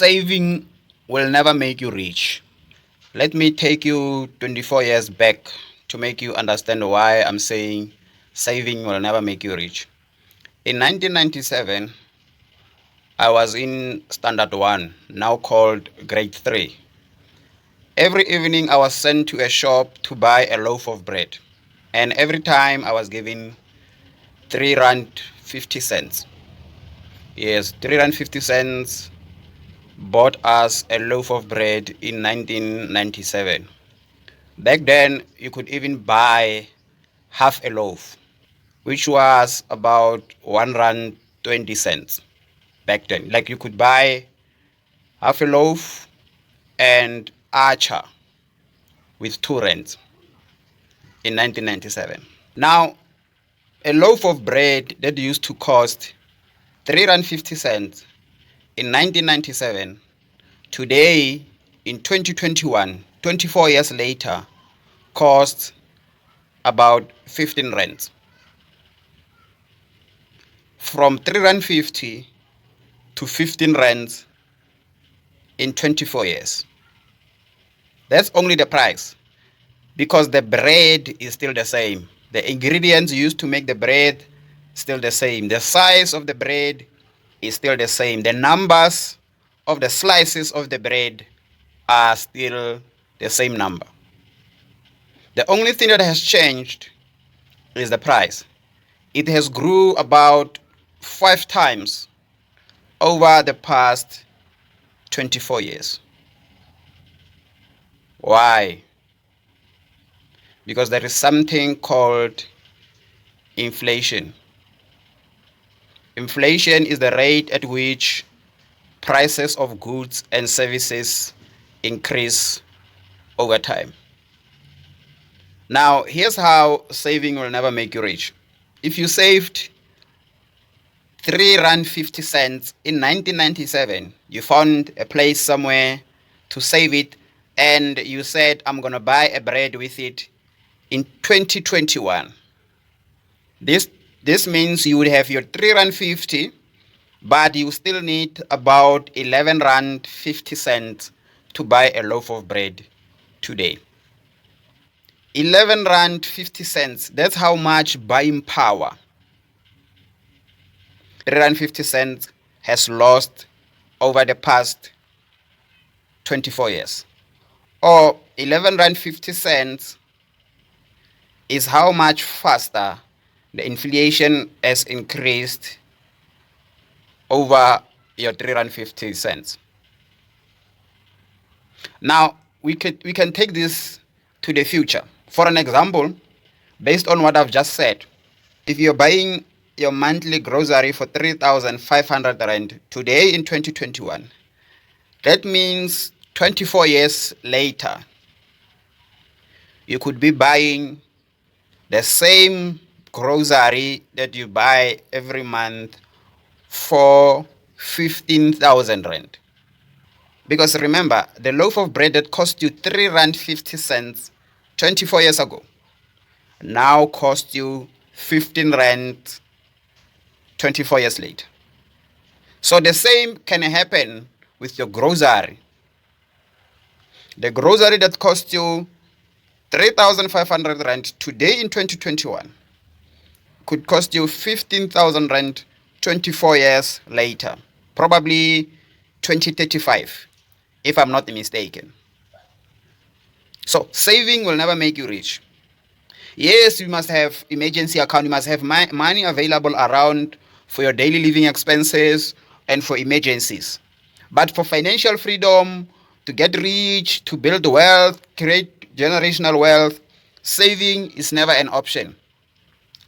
Saving will never make you rich. Let me take you 24 years back to make you understand why I'm saying saving will never make you rich. In 1997, I was in Standard 1, now called Grade 3. Every evening, I was sent to a shop to buy a loaf of bread. And every time, I was given 3 Rand 50 cents. Yes, 3 Rand 50 cents bought us a loaf of bread in 1997. Back then, you could even buy half a loaf, which was about 1 Rand 20 cents back then. Like you could buy half a loaf and archer with 2 rands in 1997. Now, a loaf of bread that used to cost 3 Rand 50 cents in 1997, today in 2021, 24 years later, costs about 15 rands. From 3 Rand 50 to 15 rands in 24 years. That's only the price, because the bread is still the same. The ingredients used to make the bread still the same. The size of the bread is still the same. The numbers of the slices of the bread are still the same number. The only thing that has changed is the price. It has grew about 5 times over the past 24 years. Why? Because there is something called inflation. Inflation is the rate at which prices of goods and services increase over time. Now, here's how saving will never make you rich. If you saved 3 Rand 50 cents in 1997, you found a place somewhere to save it, and you said, I'm going to buy a bread with it in 2021. This means you would have your 3 Rand 50, but you still need about 11 Rand 50 cents to buy a loaf of bread today. 11 Rand 50 cents, that's how much buying power 3 Rand 50 cents has lost over the past 24 years. Or 11 Rand 50 cents is how much faster the inflation has increased over your 3 Rand 50 cents. Now, we can take this to the future. For an example, based on what I've just said, if you're buying your monthly grocery for 3,500 Rand today in 2021, that means 24 years later, you could be buying the same grocery that you buy every month for 15,000 Rand. Because remember, the loaf of bread that cost you 3 Rand 50 cents 24 years ago now costs you 15 Rand 24 years later. So the same can happen with your grocery. The grocery that cost you 3,500 Rand today in 2021 could cost you 15,000 Rand 24 years later, probably 2035, if I'm not mistaken. So saving will never make you rich. Yes, you must have emergency account, you must have money available around for your daily living expenses and for emergencies. But for financial freedom, to get rich, to build wealth, create generational wealth, saving is never an option.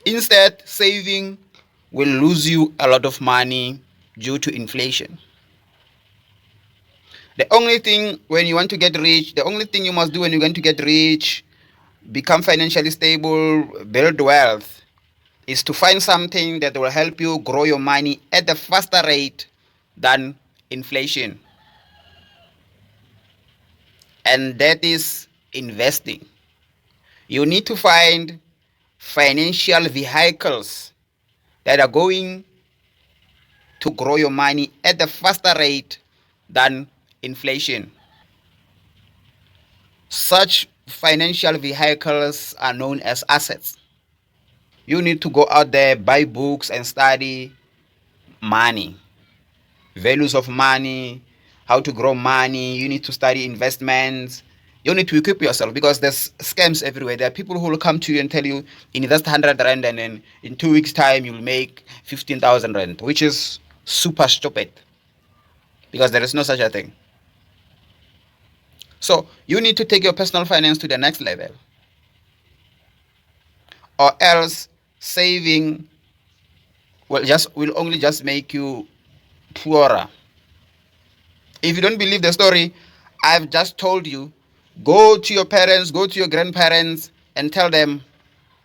Instead, saving will lose you a lot of money due to inflation. The only thing when you want to get rich, the only thing you must do when you're going to get rich, become financially stable, build wealth, is to find something that will help you grow your money at a faster rate than inflation. And that is investing. You need to find financial vehicles that are going to grow your money at a faster rate than inflation. Such financial vehicles are known as assets. You need to go out there, buy books, and study money, values of money, how to grow money. You need to study investments. You need to equip yourself because there's scams everywhere. There are people who will come to you and tell you invest 100 rand and then in 2 weeks time you'll make 15,000 rand, which is super stupid because there is no such a thing. So you need to take your personal finance to the next level, or else saving will only just make you poorer. If you don't believe the story I've just told you, go to your parents, go to your grandparents and tell them,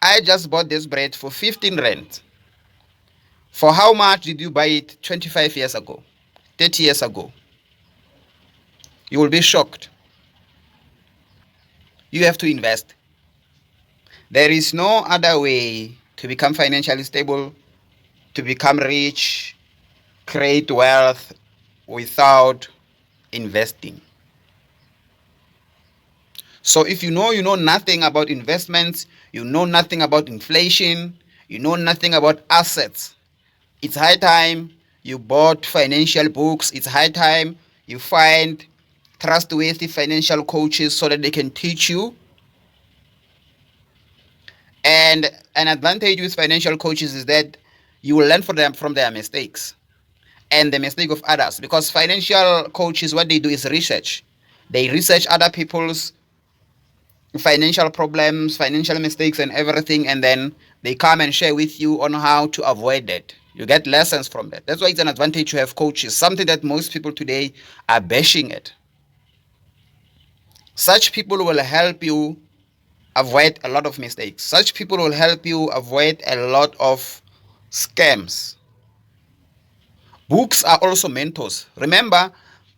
I just bought this bread for 15 rand. For how much did you buy it 25 years ago, 30 years ago? You will be shocked. You have to invest. There is no other way to become financially stable, to become rich, create wealth without investing. So if you know nothing about investments, you know nothing about inflation, you know nothing about assets, it's high time you bought financial books. It's high time you find trustworthy financial coaches so that they can teach you. And an advantage with financial coaches is that you will learn from their mistakes and the mistake of others, because financial coaches, what they do is research. They research other people's financial problems, financial mistakes and everything, and then they come and share with you on how to avoid that. You get lessons from that. That's why it's an advantage to have coaches, something that most people today are bashing at. Such people will help you avoid a lot of mistakes. Such people will help you avoid a lot of scams. Books are also mentors. Remember,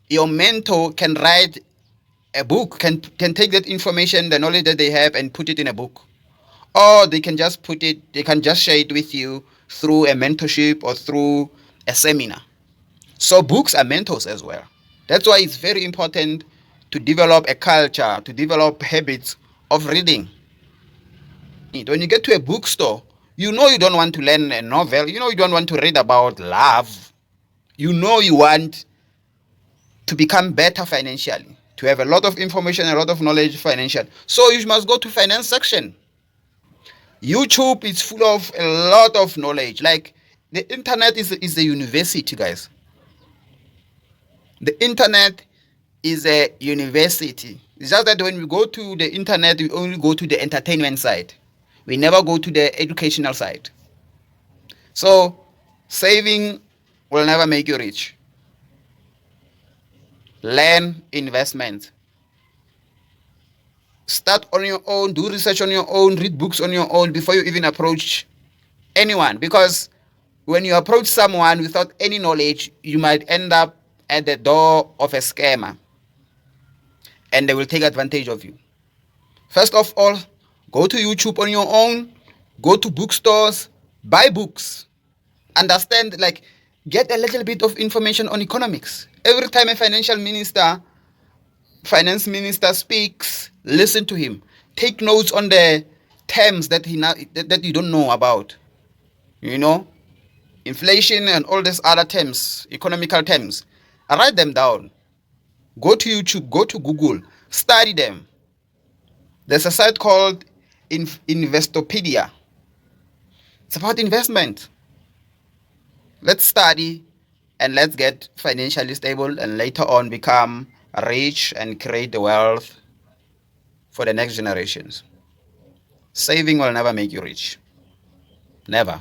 your mentor can write a book, can take that information, the knowledge that they have, and put it in a book. Or they can just share it with you through a mentorship or through a seminar. So books are mentors as well. That's why it's very important to develop a culture, to develop habits of reading. When you get to a bookstore, you don't want to learn a novel. You don't want to read about love. You want to become better financially, to have a lot of information, a lot of knowledge financial. So you must go to finance section. YouTube is full of a lot of knowledge. Like the internet is a university, guys. The internet is a university. It's just that when we go to the internet, we only go to the entertainment side. We never go to the educational side. So saving will never make you rich. Learn investment. Start on your own, do research on your own, read books on your own before you even approach anyone. Because when you approach someone without any knowledge, you might end up at the door of a scammer and they will take advantage of you. First of all, go to YouTube on your own, go to bookstores, buy books, understand, get a little bit of information on economics. Every time a finance minister speaks, listen to him. Take notes on the terms that you don't know about. Inflation and all these other terms, economical terms. Write them down. Go to YouTube, go to Google, study them. There's a site called Investopedia. It's about investment. Let's study and let's get financially stable and later on become rich and create the wealth for the next generations. Saving will never make you rich. Never.